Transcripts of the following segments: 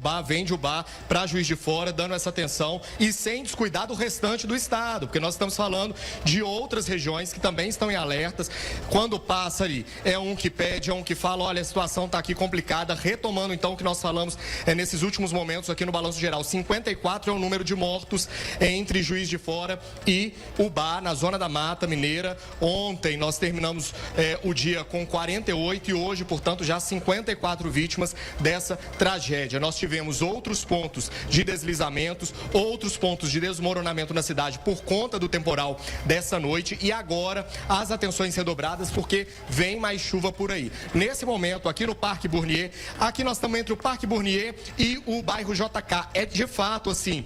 Ubá, vem de Ubá para Juiz de Fora, dando essa atenção e sem descuidar do restante do estado, porque nós estamos falando de outras regiões que também estão em alertas. Quando passa ali, é um que pede, é um que fala, olha, a situação está aqui complicada. Retomando então o que nós falamos nesses últimos momentos aqui no Balanço Geral, 54 é o número de mortos entre Juiz de Fora e Ubá, na zona da Mata Mineira. Ontem nós terminamos o dia com 48 e hoje, portanto, já 54 vítimas dessa tragédia. Nós tivemos outros pontos de deslizamentos, outros pontos de desmoronamento na cidade por conta do temporal dessa noite e agora as atenções redobradas porque vem mais chuva por aí. Nesse momento, aqui no Parque Burnier, aqui nós estamos entre o Parque Burnier e o bairro JK. É de fato assim,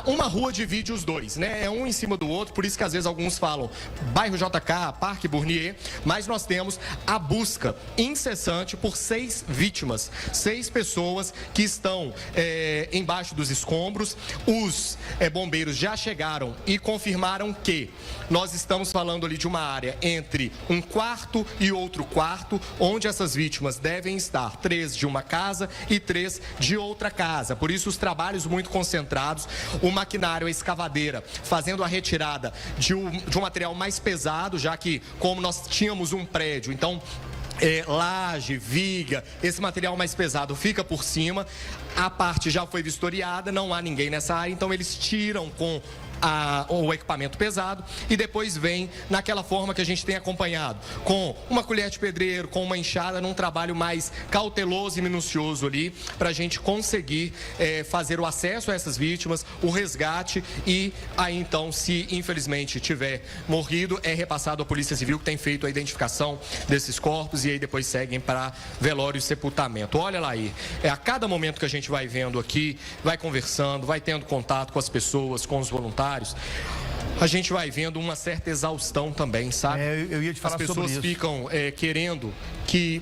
uma rua divide os dois, né? É um em cima do outro, por isso que às vezes alguns falam bairro JK, Parque Burnier, mas nós temos a busca incessante por 6 vítimas, 6 pessoas que estão embaixo dos escombros. Os bombeiros já chegaram e confirmaram que nós estamos falando ali de uma área entre um quarto e outro quarto, onde essas vítimas devem estar, 3 de uma casa e 3 de outra casa. Por isso, os trabalhos muito concentrados, o maquinário, a escavadeira, fazendo a retirada de um material mais pesado, já que, como nós tínhamos um prédio, então laje, viga, esse material mais pesado fica por cima. A parte já foi vistoriada, não há ninguém nessa área, então eles tiram com o equipamento pesado e depois vem naquela forma que a gente tem acompanhado, com uma colher de pedreiro, com uma enxada, num trabalho mais cauteloso e minucioso ali, para a gente conseguir fazer o acesso a essas vítimas, o resgate e aí então, se infelizmente tiver morrido, é repassado à Polícia Civil, que tem feito a identificação desses corpos e aí depois seguem para velório e sepultamento. Olha lá aí, a cada momento que a gente vai vendo aqui, vai conversando, vai tendo contato com as pessoas, com os voluntários, a gente vai vendo uma certa exaustão também, sabe? Eu ia te falar sobre isso. As pessoas ficam querendo que...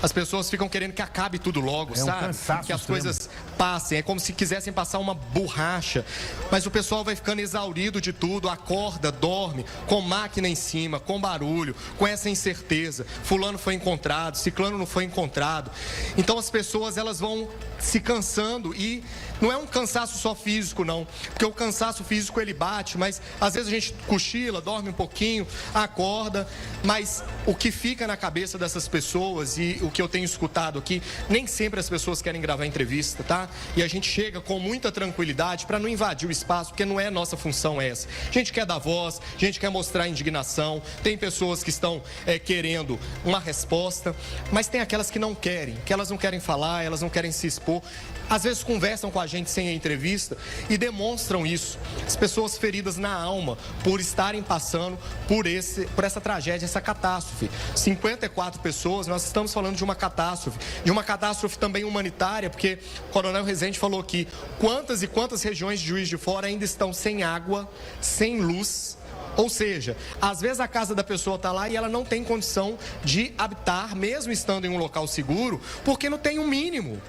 as pessoas ficam querendo que acabe tudo logo, sabe? Que as coisas passem. É como se quisessem passar uma borracha. Mas o pessoal vai ficando exaurido de tudo, acorda, dorme, com máquina em cima, com barulho, com essa incerteza. Fulano foi encontrado, ciclano não foi encontrado. Então as pessoas, elas vão se cansando e não é um cansaço só físico, não. Porque o cansaço físico, ele bate, mas às vezes a gente cochila, dorme um pouquinho, acorda. Mas o que fica na cabeça dessas pessoas e o que eu tenho escutado aqui, nem sempre as pessoas querem gravar entrevista, tá? E a gente chega com muita tranquilidade para não invadir o espaço, porque não é nossa função essa. A gente quer dar voz, a gente quer mostrar indignação, tem pessoas que estão querendo uma resposta, mas tem aquelas que não querem, que elas não querem falar, elas não querem se expor. Às vezes conversam com a gente sem a entrevista e demonstram isso. As pessoas feridas na alma por estarem passando por essa tragédia, essa catástrofe. 54 pessoas, nós estamos falando de uma catástrofe também humanitária, porque o Coronel Rezende falou aqui, quantas e quantas regiões de Juiz de Fora ainda estão sem água, sem luz. Ou seja, às vezes a casa da pessoa está lá e ela não tem condição de habitar, mesmo estando em um local seguro, porque não tem o mínimo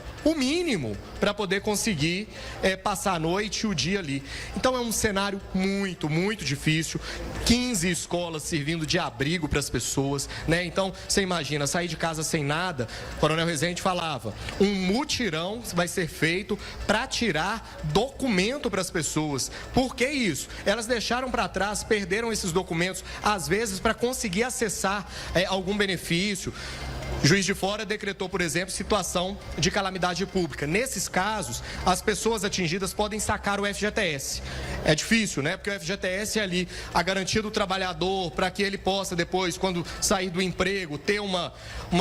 para poder conseguir passar a noite e o dia ali. Então é um cenário muito, muito difícil. 15 escolas servindo de abrigo para as pessoas, né? Então, você imagina, sair de casa sem nada, o Coronel Rezende falava, um mutirão vai ser feito para tirar documento para as pessoas. Por que isso? Elas deixaram para trás, perderam esses documentos, às vezes para conseguir acessar algum benefício. Juiz de Fora decretou, por exemplo, situação de calamidade pública. Nesses casos, as pessoas atingidas podem sacar o FGTS. É difícil, né? Porque o FGTS é ali a garantia do trabalhador para que ele possa depois, quando sair do emprego, ter uma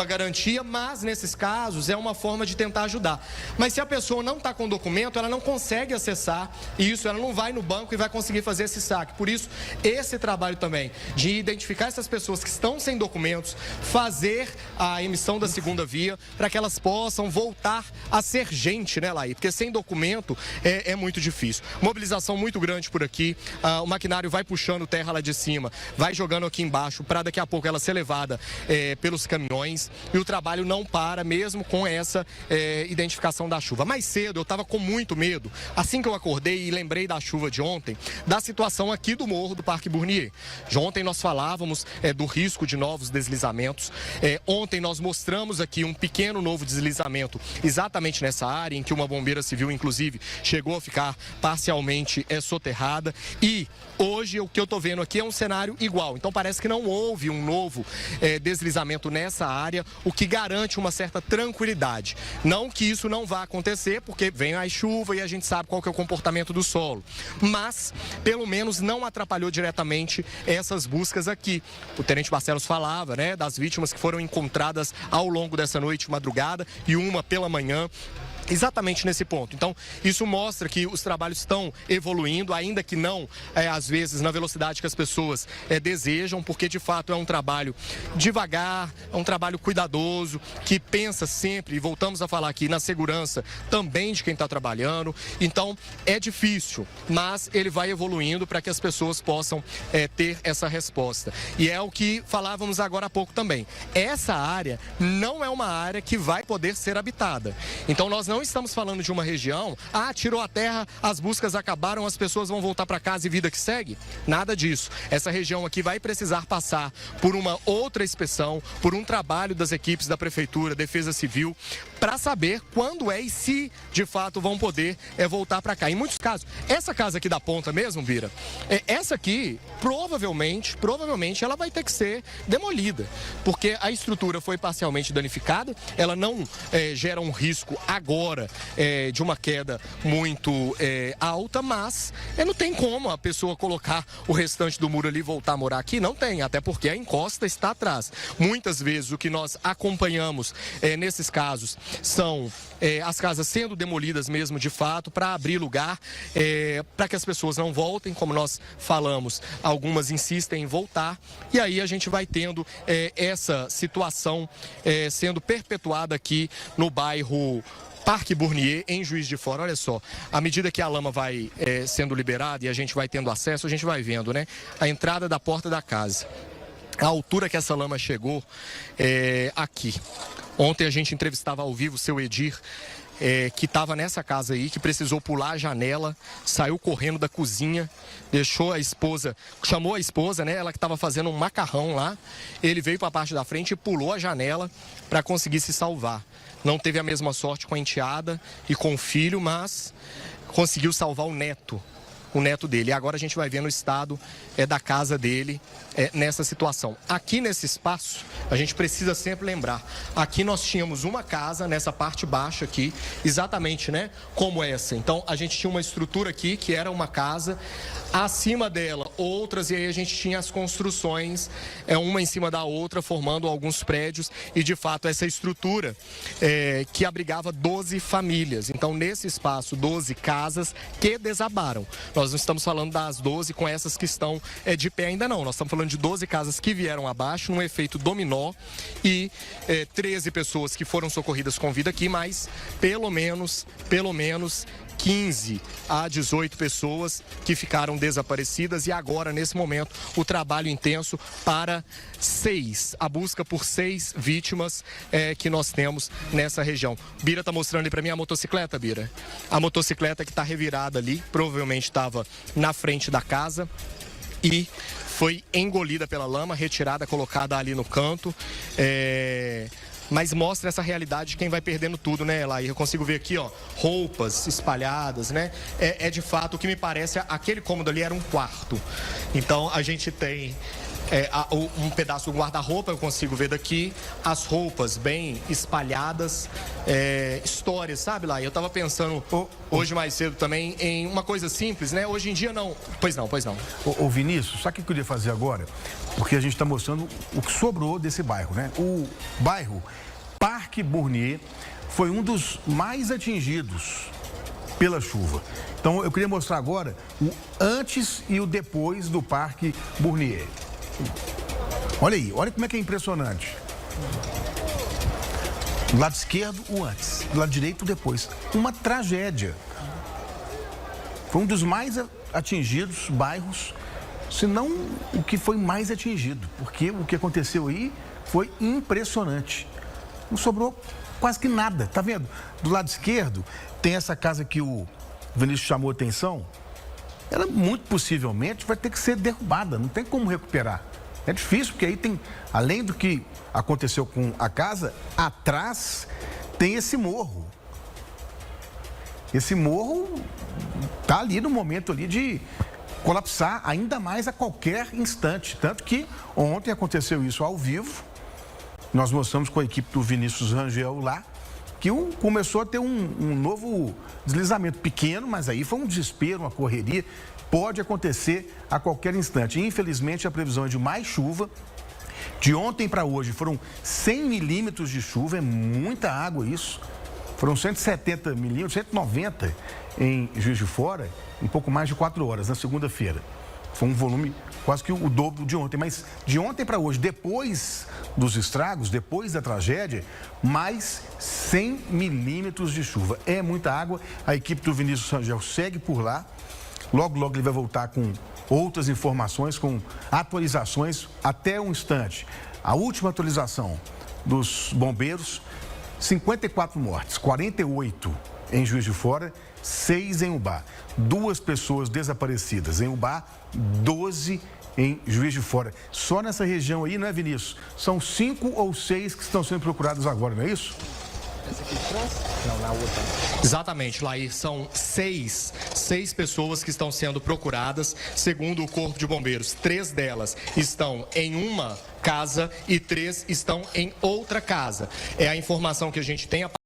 garantia, mas nesses casos é uma forma de tentar ajudar. Mas se a pessoa não está com documento, ela não consegue acessar isso, ela não vai no banco e vai conseguir fazer esse saque. Por isso, esse trabalho também de identificar essas pessoas que estão sem documentos, fazer a emissão da segunda via, para que elas possam voltar a ser gente, né, Laí? Porque sem documento é muito difícil. Mobilização muito grande por aqui, o maquinário vai puxando terra lá de cima, vai jogando aqui embaixo, para daqui a pouco ela ser levada pelos caminhões, e o trabalho não para, mesmo com essa identificação da chuva. Mais cedo eu estava com muito medo, assim que eu acordei e lembrei da chuva de ontem, da situação aqui do morro do Parque Burnier. Ontem nós falávamos do risco de novos deslizamentos, ontem nós mostramos aqui um pequeno novo deslizamento exatamente nessa área, em que uma bombeira civil, inclusive, chegou a ficar parcialmente soterrada. E hoje o que eu estou vendo aqui é um cenário igual. Então parece que não houve um novo deslizamento nessa área, o que garante uma certa tranquilidade. Não que isso não vá acontecer, porque vem a chuva e a gente sabe qual que é o comportamento do solo. Mas, pelo menos, não atrapalhou diretamente essas buscas aqui. O tenente Barcelos falava, né, das vítimas que foram encontradas ao longo dessa noite, madrugada, e uma pela manhã. Exatamente nesse ponto. Então, isso mostra que os trabalhos estão evoluindo, ainda que não, às vezes, na velocidade que as pessoas desejam, porque, de fato, é um trabalho devagar, é um trabalho cuidadoso, que pensa sempre, e voltamos a falar aqui, na segurança também de quem está trabalhando. Então, é difícil, mas ele vai evoluindo para que as pessoas possam ter essa resposta. E é o que falávamos agora há pouco também. Essa área não é uma área que vai poder ser habitada. Então, nós não estamos falando de uma região, tirou a terra, as buscas acabaram, as pessoas vão voltar para casa e vida que segue. Nada disso. Essa região aqui vai precisar passar por uma outra inspeção, por um trabalho das equipes da Prefeitura, Defesa Civil, para saber quando e se, de fato, vão poder voltar para cá. Em muitos casos, essa casa aqui da ponta mesmo, Bira, essa aqui, provavelmente, ela vai ter que ser demolida, porque a estrutura foi parcialmente danificada, ela não gera um risco agora de uma queda muito alta, mas não tem como a pessoa colocar o restante do muro ali e voltar a morar aqui, não tem, até porque a encosta está atrás. Muitas vezes o que nós acompanhamos nesses casos são as casas sendo demolidas mesmo de fato, para abrir lugar, para que as pessoas não voltem, como nós falamos, algumas insistem em voltar, e aí a gente vai tendo essa situação sendo perpetuada aqui no bairro Parque Bournier, em Juiz de Fora. Olha só, à medida que a lama vai sendo liberada e a gente vai tendo acesso, a gente vai vendo, né, a entrada da porta da casa. A altura que essa lama chegou aqui. Ontem a gente entrevistava ao vivo o seu Edir, que estava nessa casa aí, que precisou pular a janela, saiu correndo da cozinha, deixou a esposa, chamou a esposa, né, ela que estava fazendo um macarrão lá, ele veio para a parte da frente e pulou a janela para conseguir se salvar. Não teve a mesma sorte com a enteada e com o filho, mas conseguiu salvar o neto dele. E agora a gente vai ver no estado da casa dele nessa situação. Aqui nesse espaço, a gente precisa sempre lembrar, aqui nós tínhamos uma casa nessa parte baixa aqui, exatamente, né, como essa. Então, a gente tinha uma estrutura aqui que era uma casa, acima dela outras, e aí a gente tinha as construções, uma em cima da outra, formando alguns prédios, e de fato essa estrutura que abrigava 12 famílias. Então, nesse espaço, 12 casas que desabaram. Nós não estamos falando das 12 com essas que estão de pé ainda não. Nós estamos falando de 12 casas que vieram abaixo, num efeito dominó, e 13 pessoas que foram socorridas com vida aqui, mas pelo menos 15 a 18 pessoas que ficaram desaparecidas, e agora, nesse momento, o trabalho intenso para a busca por 6 vítimas que nós temos nessa região. Bira está mostrando ali para mim a motocicleta, Bira. A motocicleta que está revirada ali, provavelmente estava na frente da casa e foi engolida pela lama, retirada, colocada ali no canto. Mas mostra essa realidade de quem vai perdendo tudo, né, Laí? Eu consigo ver aqui, ó, roupas espalhadas, né? De fato, o que me parece, aquele cômodo ali era um quarto. Então, a gente tem um pedaço do guarda-roupa, eu consigo ver daqui, as roupas bem espalhadas, histórias, sabe, Laí? Eu tava pensando hoje mais cedo também em uma coisa simples, né? Hoje em dia não. Pois não. Ô Vinícius, sabe o que eu queria fazer agora? Porque a gente está mostrando o que sobrou desse bairro, né? O bairro Parque Bournier foi um dos mais atingidos pela chuva. Então eu queria mostrar agora o antes e o depois do Parque Bournier. Olha aí, olha como é que é impressionante. Do lado esquerdo, o antes. Do lado direito, o depois. Uma tragédia. Foi um dos mais atingidos bairros, se não o que foi mais atingido. Porque o que aconteceu aí foi impressionante. Não sobrou quase que nada. Tá vendo? Do lado esquerdo, tem essa casa que o Vinícius chamou a atenção. Ela muito possivelmente vai ter que ser derrubada. Não tem como recuperar. É difícil, porque aí tem, além do que aconteceu com a casa, atrás tem esse morro. Esse morro está ali no momento ali de colapsar ainda mais a qualquer instante. Tanto que ontem aconteceu isso ao vivo. Nós mostramos com a equipe do Vinícius Rangel lá, que começou a ter um novo deslizamento pequeno, mas aí foi um desespero, uma correria. Pode acontecer a qualquer instante. Infelizmente, a previsão é de mais chuva. De ontem para hoje foram 100 milímetros de chuva, é muita água isso. Foram 170 milímetros, 190 em Juiz de Fora, em pouco mais de 4 horas, na segunda-feira. Foi um volume quase que o dobro de ontem. Mas de ontem para hoje, depois dos estragos, depois da tragédia, mais 100 milímetros de chuva. É muita água. A equipe do Vinícius Rangel segue por lá. Logo, logo ele vai voltar com outras informações, com atualizações. Até um instante, a última atualização dos bombeiros, 54 mortes, 48 em Juiz de Fora, 6 em Ubá. 2 pessoas desaparecidas em Ubá, 12 em Juiz de Fora. Só nessa região aí, não é, Vinícius? São 5 ou 6 que estão sendo procurados agora, não é isso? Essa aqui de trás? Não, na outra. Exatamente, Laís, são 6 pessoas que estão sendo procuradas, segundo o Corpo de Bombeiros. 3 delas estão em uma casa e 3 estão em outra casa. É a informação que a gente tem.